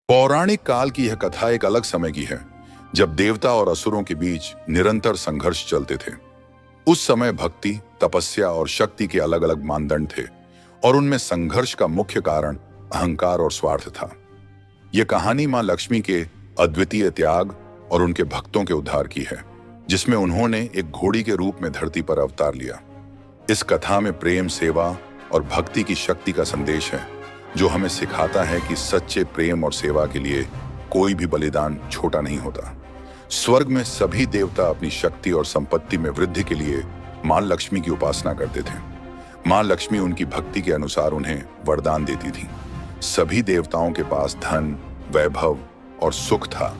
पौराणिक काल की यह कथा एक अलग समय की है, जब देवता और असुरों के बीच निरंतर संघर्ष चलते थे। उस समय भक्ति, तपस्या और शक्ति के अलग अलग मानदंड थे, और उनमें संघर्ष का मुख्य कारण अहंकार और स्वार्थ था। यह कहानी मां लक्ष्मी के अद्वितीय त्याग और उनके भक्तों के उद्धार की है, जिसमें उन्होंने एक घोड़ी के रूप में धरती पर अवतार लिया। इस कथा में प्रेम, सेवा और भक्ति की शक्ति का संदेश है, जो हमें सिखाता है कि सच्चे प्रेम और सेवा के लिए कोई भी बलिदान छोटा नहीं होता। स्वर्ग में सभी देवता अपनी शक्ति और संपत्ति में वृद्धि के लिए मां लक्ष्मी की उपासना करते थे। मां लक्ष्मी उनकी भक्ति के अनुसार उन्हें वरदान देती थी। सभी देवताओं के पास धन, वैभव और सुख था,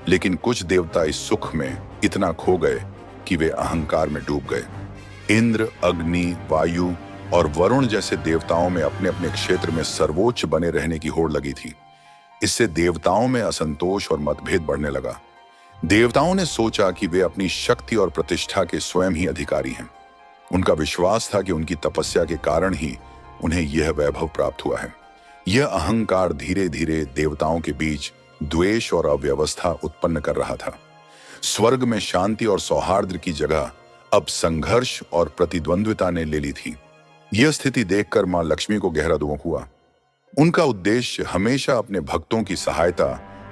लेकिन कुछ देवता इस सुख में इतना खो गए कि वे अहंकार में डूब गए। इंद्र, अग्नि, वायु और वरुण जैसे देवताओं में अपने अपने क्षेत्र में सर्वोच्च बने रहने की होड़ लगी थी। इससे देवताओं में असंतोष और मतभेद बढ़ने लगा। देवताओं ने सोचा कि वे अपनी शक्ति और प्रतिष्ठा के स्वयं ही अधिकारी हैं। उनका विश्वास था कि उनकी तपस्या के कारण ही उन्हें यह वैभव प्राप्त हुआ है। यह अहंकार धीरे धीरे देवताओं के बीच द्वेष और अव्यवस्था उत्पन्न कर रहा था। स्वर्ग में शांति और सौहार्द की जगह अब संघर्ष और प्रतिद्वंद्विता ने ले ली थी। यह स्थिति देखकर मां लक्ष्मी को गहरा दुख हुआ। उनका उद्देश्य हमेशा अपने भक्तों की सहायता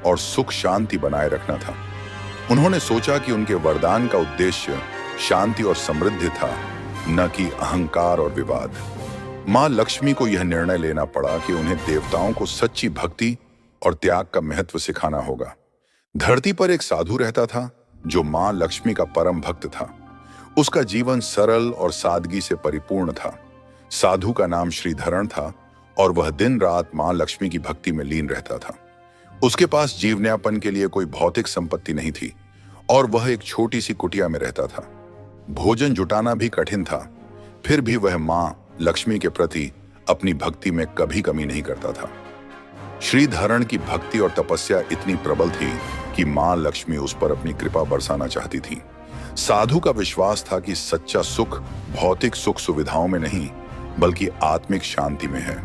और सुख शांति बनाए रखना था। उन्होंने सोचा कि उनके वरदान का उद्देश्य शांति और समृद्धि था, न कि अहंकार और विवाद। मां लक्ष्मी को यह निर्णय लेना पड़ा कि उन्हें देवताओं को सच्ची भक्ति और त्याग का महत्व सिखाना होगा। धरती पर एक साधु रहता था, जो मां लक्ष्मी का परम भक्त था। उसका जीवन सरल और सादगी से परिपूर्ण था। साधु का नाम श्रीधरण था, और वह दिन रात मां लक्ष्मी की भक्ति में लीन रहता था। उसके पास जीवनयापन के लिए कोई भौतिक संपत्ति नहीं थी, और वह एक छोटी सी कुटिया में रहता था। भोजन जुटाना भी कठिन था, फिर भी वह मां लक्ष्मी के प्रति अपनी भक्ति में कभी कमी नहीं करता था। श्रीधरण की भक्ति और तपस्या इतनी प्रबल थी कि मां लक्ष्मी उस पर अपनी कृपा बरसाना चाहती थी। साधु का विश्वास था कि सच्चा सुख भौतिक सुख सुविधाओं में नहीं, बल्कि आत्मिक शांति में है।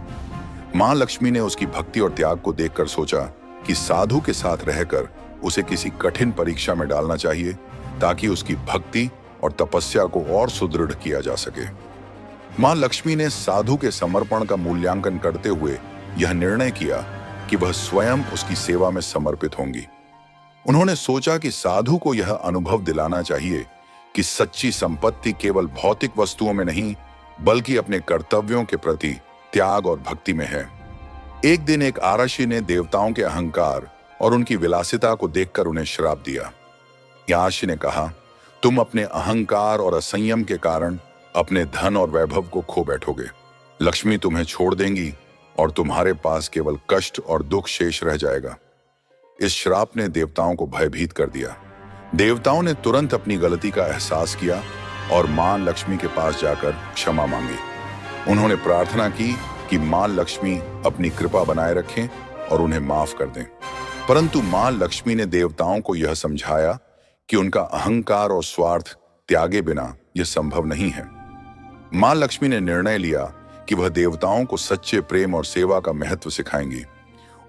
मां लक्ष्मी ने उसकी भक्ति और त्याग को देखकर सोचा कि साधु के साथ रहकर उसे किसी कठिन परीक्षा में डालना चाहिए, ताकि उसकी भक्ति और तपस्या को और सुदृढ़ किया जा सके। मां लक्ष्मी ने साधु के समर्पण का मूल्यांकन करते हुए यह निर्णय किया कि वह स्वयं उसकी सेवा में समर्पित होंगी। उन्होंने सोचा कि साधु को यह अनुभव दिलाना चाहिए कि सच्ची संपत्ति केवल भौतिक वस्तुओं में नहीं, बल्कि अपने कर्तव्यों के प्रति त्याग और भक्ति में है। एक दिन एक आराशी ने देवताओं के अहंकार और उनकी विलासिता को देखकर उन्हें श्राप दिया। आराशी ने कहा, तुम अपने अहंकार और असंयम के कारण अपने धन और वैभव को खो बैठोगे। लक्ष्मी तुम्हें छोड़ देंगी और तुम्हारे पास केवल कष्ट और दुख शेष रह जाएगा। इस श्राप ने देवताओं को भयभीत कर दिया। देवताओं ने तुरंत अपनी गलती का एहसास किया और मां लक्ष्मी के पास जाकर क्षमा मांगी। उन्होंने प्रार्थना की कि मां लक्ष्मी अपनी कृपा बनाए रखें और उन्हें माफ कर दें। परंतु मां लक्ष्मी ने देवताओं को यह समझाया कि उनका अहंकार और स्वार्थ त्यागे बिना यह संभव नहीं है। मां लक्ष्मी ने निर्णय लिया कि वह देवताओं को सच्चे प्रेम और सेवा का महत्व सिखाएंगी।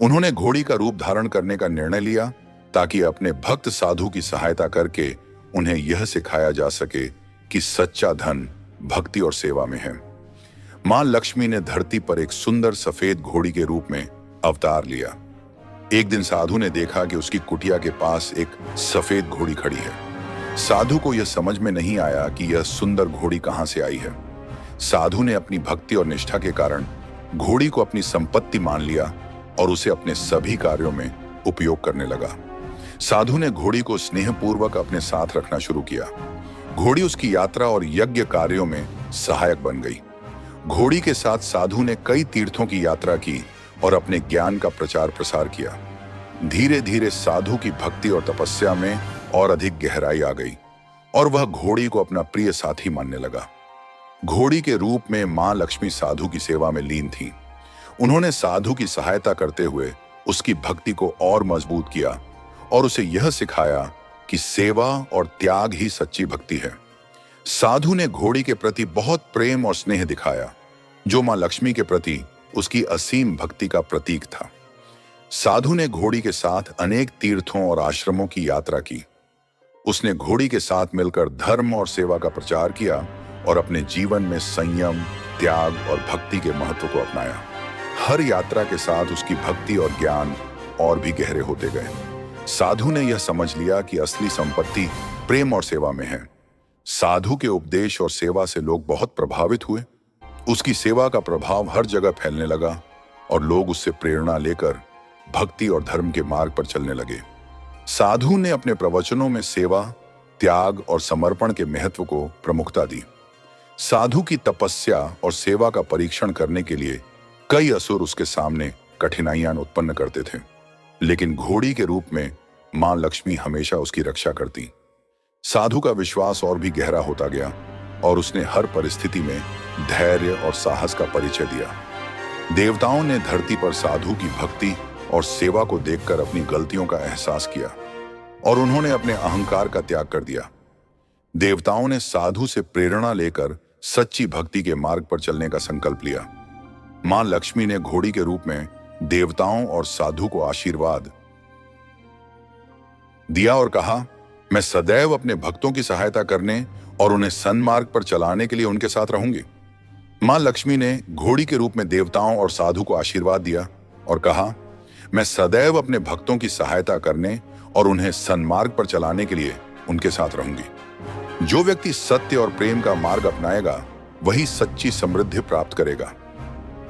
उन्होंने घोड़ी का रूप धारण करने का निर्णय लिया, ताकि अपने भक्त साधु की सहायता करके उन्हें यह सिखाया जा सके कि सच्चा धन भक्ति और सेवा में है। मां लक्ष्मी ने धरती पर एक सुंदर सफेद घोड़ी के रूप में अवतार लिया। एक दिन साधु ने देखा कि उसकी कुटिया के पास एक सफेद घोड़ी खड़ी है। साधु को यह समझ में नहीं आया कि यह सुंदर घोड़ी कहां से आई है। साधु ने अपनी भक्ति और निष्ठा के कारण घोड़ी को अपनी संपत्ति मान लिया और उसे अपने सभी कार्यों में उपयोग करने लगा। साधु ने घोड़ी को स्नेहपूर्वक अपने साथ रखना शुरू किया। घोड़ी उसकी यात्रा और यज्ञ कार्यों में सहायक बन गई। घोड़ी के साथ साधु ने कई तीर्थों की यात्रा की और अपने ज्ञान का प्रचार प्रसार किया। धीरे धीरे साधु की भक्ति और तपस्या में और अधिक गहराई आ गई, और वह घोड़ी को अपना प्रिय साथी मानने लगा। घोड़ी के रूप में मां लक्ष्मी साधु की सेवा में लीन थी। उन्होंने साधु की सहायता करते हुए उसकी भक्ति को और मजबूत किया और उसे यह सिखाया कि सेवा और त्याग ही सच्ची भक्ति है। साधु ने घोड़ी के प्रति बहुत प्रेम और स्नेह दिखाया, जो मां लक्ष्मी के प्रति उसकी असीम भक्ति का प्रतीक था। साधु ने घोड़ी के साथ अनेक तीर्थों और आश्रमों की यात्रा की। उसने घोड़ी के साथ मिलकर धर्म और सेवा का प्रचार किया और अपने जीवन में संयम, त्याग और भक्ति के महत्व को अपनाया। हर यात्रा के साथ उसकी भक्ति और ज्ञान और भी गहरे होते गए। साधु ने यह समझ लिया कि असली संपत्ति प्रेम और सेवा में है। साधु के उपदेश और सेवा से लोग बहुत प्रभावित हुए। उसकी सेवा का प्रभाव हर जगह फैलने लगा और लोग उससे प्रेरणा लेकर भक्ति और धर्म के मार्ग पर चलने लगे। साधु ने अपने प्रवचनों में सेवा, त्याग और समर्पण के महत्व को प्रमुखता दी। साधु की तपस्या और सेवा का परीक्षण करने के लिए कई असुर उसके सामने कठिनाइयां उत्पन्न करते थे, लेकिन घोड़ी के रूप में मां लक्ष्मी हमेशा उसकी रक्षा करती। साधु का विश्वास और भी गहरा होता गया और उसने हर परिस्थिति में धैर्य और साहस का परिचय दिया। देवताओं ने धरती पर साधु की भक्ति और सेवा को देखकर अपनी गलतियों का एहसास किया और उन्होंने अपने अहंकार का त्याग कर दिया। देवताओं ने साधु से प्रेरणा लेकर सच्ची भक्ति के मार्ग पर चलने का संकल्प लिया। मां लक्ष्मी ने घोड़ी के रूप में देवताओं और साधु को आशीर्वाद दिया और कहा, मैं सदैव अपने भक्तों की सहायता करने और उन्हें सन्मार्ग पर चलाने के लिए उनके साथ रहूंगी। मां लक्ष्मी ने घोड़ी के रूप में देवताओं और साधु को आशीर्वाद दिया और कहा, मैं सदैव अपने भक्तों की सहायता करने और उन्हें सन्मार्ग पर चलाने के लिए उनके साथ रहूंगी। जो व्यक्ति सत्य और प्रेम का मार्ग अपनाएगा वही सच्ची समृद्धि प्राप्त करेगा।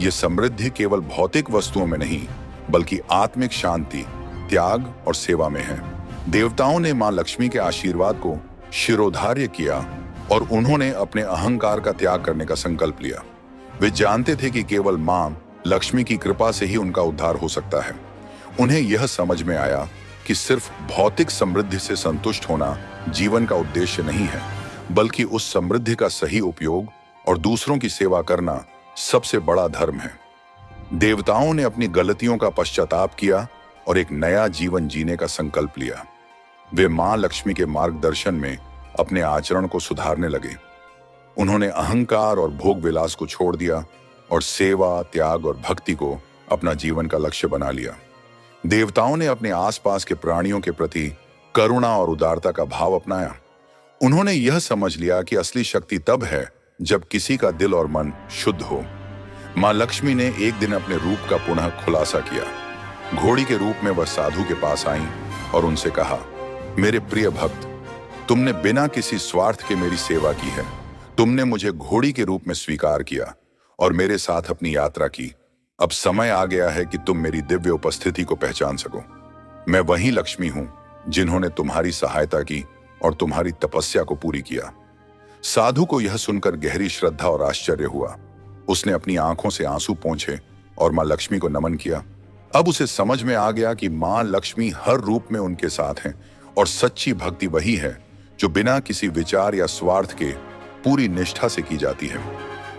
यह समृद्धि केवल भौतिक वस्तुओं में नहीं बल्कि आत्मिक शांति, त्याग और सेवा में है। देवताओं ने मां लक्ष्मी के आशीर्वाद को शिरोधार्य किया और उन्होंने अपने अहंकार का त्याग करने का संकल्प लिया। वे जानते थे कि केवल मां लक्ष्मी की कृपा से ही उनका उद्धार हो सकता है। उन्हें यह समझ में आया कि सिर्फ भौतिक समृद्धि से संतुष्ट होना जीवन का उद्देश्य नहीं है, बल्कि उस समृद्धि का सही उपयोग और दूसरों की सेवा करना सबसे बड़ा धर्म है। देवताओं ने अपनी गलतियों का पश्चाताप किया और एक नया जीवन जीने का संकल्प लिया। वे मां लक्ष्मी के मार्गदर्शन में अपने आचरण को सुधारने लगे। उन्होंने अहंकार और भोग विलास को छोड़ दिया और सेवा, त्याग और भक्ति को अपना जीवन का लक्ष्य बना लिया। देवताओं ने अपने आसपास के प्राणियों के प्रति करुणा और उदारता का भाव अपनाया। उन्होंने यह समझ लिया कि असली शक्ति तब है जब किसी का दिल और मन शुद्ध हो। मां लक्ष्मी ने एक दिन अपने रूप का पुनः खुलासा किया। घोड़ी के रूप में वह साधु के पास आईं और उनसे कहा, मेरे प्रिय भक्त, तुमने बिना किसी स्वार्थ के मेरी सेवा की है। तुमने मुझे घोड़ी के रूप में स्वीकार किया और मेरे साथ अपनी यात्रा की। अब समय आ गया है कि तुम मेरी दिव्य उपस्थिति को पहचान सको। मैं वही लक्ष्मी हूं जिन्होंने तुम्हारी सहायता की और तुम्हारी तपस्या को पूरी किया। साधु को यह सुनकर गहरी श्रद्धा और आश्चर्य हुआ। उसने अपनी आंखों से आंसू पोंछे और मां लक्ष्मी को नमन किया। अब उसे समझ में आ गया कि मां लक्ष्मी हर रूप में उनके साथ हैं और सच्ची भक्ति वही है जो बिना किसी विचार या स्वार्थ के पूरी निष्ठा से की जाती है।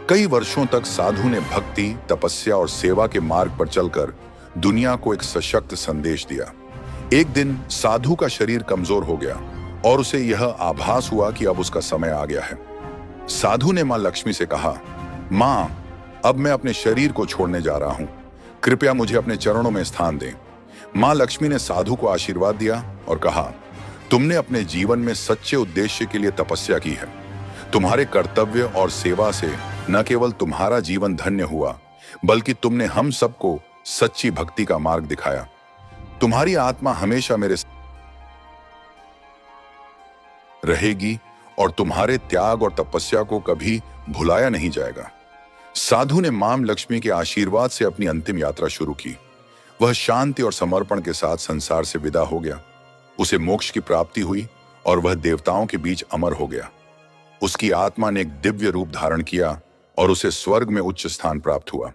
कई वर्षों तक साधु ने भक्ति, तपस्या और सेवा के मार्ग पर चलकर दुनिया को एक सशक्त संदेश दिया। एक दिन साधु का शरीर कमजोर हो गया और उसे यह आभास हुआ कि अब उसका समय आ गया है। साधु ने मां लक्ष्मी से कहा, मां, अब मैं अपने शरीर को छोड़ने जा रहा हूं। कृपया मुझे अपने चरणों में स्थान दें। मां लक्ष्मी ने साधु को आशीर्वाद दिया और कहा, तुमने अपने जीवन में सच्चे उद्देश्य के लिए तपस्या की है। तुम्हारे कर्तव्य और सेवा से न केवल तुम्हारा जीवन धन्य हुआ, बल्कि तुमने हम सबको सच्ची भक्ति का मार्ग दिखाया। तुम्हारी आत्मा हमेशा मेरे साथ रहेगी और तुम्हारे त्याग और तपस्या को कभी भुलाया नहीं जाएगा। साधु ने मां लक्ष्मी के आशीर्वाद से अपनी अंतिम यात्रा शुरू की। वह शांति और समर्पण के साथ संसार से विदा हो गया। उसे मोक्ष की प्राप्ति हुई और वह देवताओं के बीच अमर हो गया। उसकी आत्मा ने एक दिव्य रूप धारण किया और उसे स्वर्ग में उच्च स्थान प्राप्त हुआ।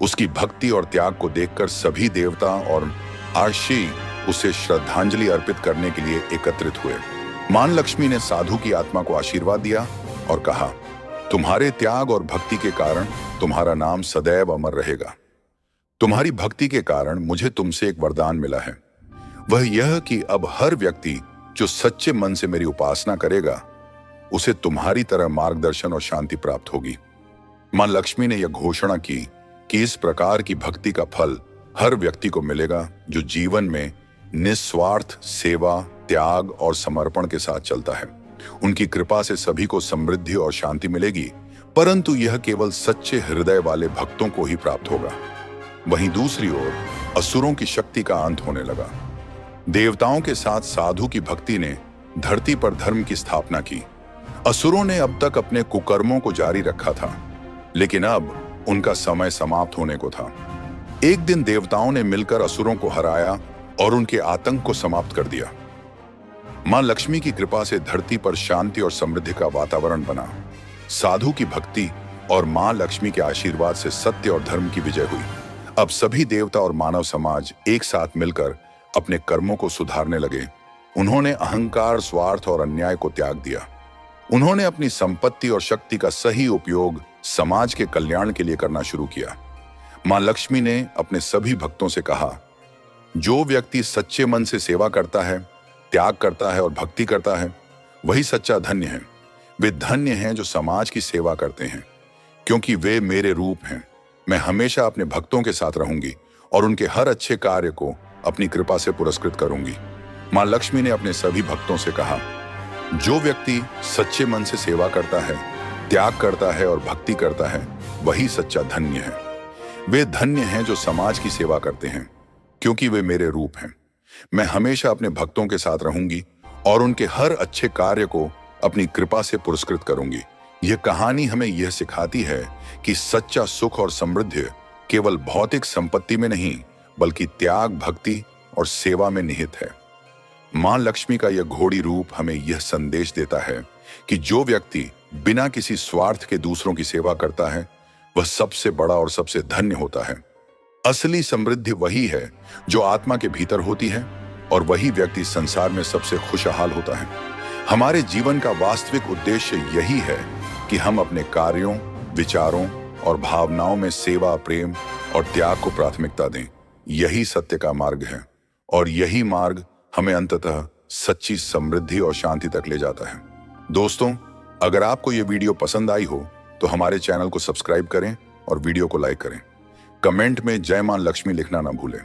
उसकी भक्ति और त्याग को देखकर सभी देवता और आर्षी उसे श्रद्धांजलि अर्पित करने के लिए एकत्रित हुए। मां लक्ष्मी ने साधु की आत्मा को आशीर्वाद दिया और कहा, तुम्हारे त्याग और भक्ति के कारण तुम्हारा नाम सदैव अमर रहेगा। तुम्हारी भक्ति के कारण मुझे तुमसे एक वरदान मिला है। वह यह कि अब हर व्यक्ति जो सच्चे मन से मेरी उपासना करेगा उसे तुम्हारी तरह मार्गदर्शन और शांति प्राप्त होगी। मां लक्ष्मी ने यह घोषणा की कि इस प्रकार की भक्ति का फल हर व्यक्ति को मिलेगा जो जीवन में निस्वार्थ सेवा, त्याग और समर्पण के साथ चलता है। उनकी कृपा से सभी को समृद्धि और शांति मिलेगी, परंतु यह केवल सच्चे हृदय वाले भक्तों को ही प्राप्त होगा। वहीं दूसरी ओर असुरों की शक्ति का अंत होने लगा। देवताओं के साथ साधु की भक्ति ने धरती पर धर्म की स्थापना की। असुरों ने अब तक अपने कुकर्मों को जारी रखा था, लेकिन अब उनका समय समाप्त होने को था। एक दिन देवताओं ने मिलकर असुरों को हराया और उनके आतंक को समाप्त कर दिया। मां लक्ष्मी की कृपा से धरती पर शांति और समृद्धि का वातावरण बना। साधु की भक्ति और मां लक्ष्मी के आशीर्वाद से सत्य और धर्म की विजय हुई। अब सभी देवता और मानव समाज एक साथ मिलकर अपने कर्मों को सुधारने लगे। उन्होंने अहंकार, स्वार्थ और अन्याय को त्याग दिया। उन्होंने अपनी संपत्ति और शक्ति का सही उपयोग समाज के कल्याण के लिए करना शुरू किया। मां लक्ष्मी ने अपने सभी भक्तों से कहा, जो व्यक्ति सच्चे मन से सेवा करता है, त्याग करता है और भक्ति करता है, वही सच्चा धन्य है। वे धन्य हैं जो समाज की सेवा करते हैं, क्योंकि वे मेरे रूप हैं। मैं हमेशा अपने भक्तों के साथ रहूंगी और उनके हर अच्छे कार्य को अपनी कृपा से पुरस्कृत करूंगी। मां लक्ष्मी ने अपने सभी भक्तों से कहा, जो व्यक्ति सच्चे मन से सेवा करता है, त्याग करता है और भक्ति करता है, वही सच्चा धन्य है। वे धन्य हैं जो समाज की सेवा करते हैं, क्योंकि वे मेरे रूप हैं। मैं हमेशा अपने भक्तों के साथ रहूंगी और उनके हर अच्छे कार्य को अपनी कृपा से पुरस्कृत करूंगी। यह कहानी हमें यह सिखाती है कि सच्चा सुख और समृद्धि केवल भौतिक संपत्ति में नहीं, बल्कि त्याग, भक्ति और सेवा में निहित है। मां लक्ष्मी का यह घोड़ी रूप हमें यह संदेश देता है कि जो व्यक्ति बिना किसी स्वार्थ के दूसरों की सेवा करता है, वह सबसे बड़ा और सबसे धन्य होता है। असली समृद्धि वही है जो आत्मा के भीतर होती है, और वही व्यक्ति संसार में सबसे खुशहाल होता है। हमारे जीवन का वास्तविक उद्देश्य यही है कि हम अपने कार्यों, विचारों और भावनाओं में सेवा, प्रेम और त्याग को प्राथमिकता दें। यही सत्य का मार्ग है, और यही मार्ग हमें अंततः सच्ची समृद्धि और शांति तक ले जाता है। दोस्तों, अगर आपको ये वीडियो पसंद आई हो तो हमारे चैनल को सब्सक्राइब करें और वीडियो को लाइक करें। कमेंट में जय मां लक्ष्मी लिखना ना भूलें।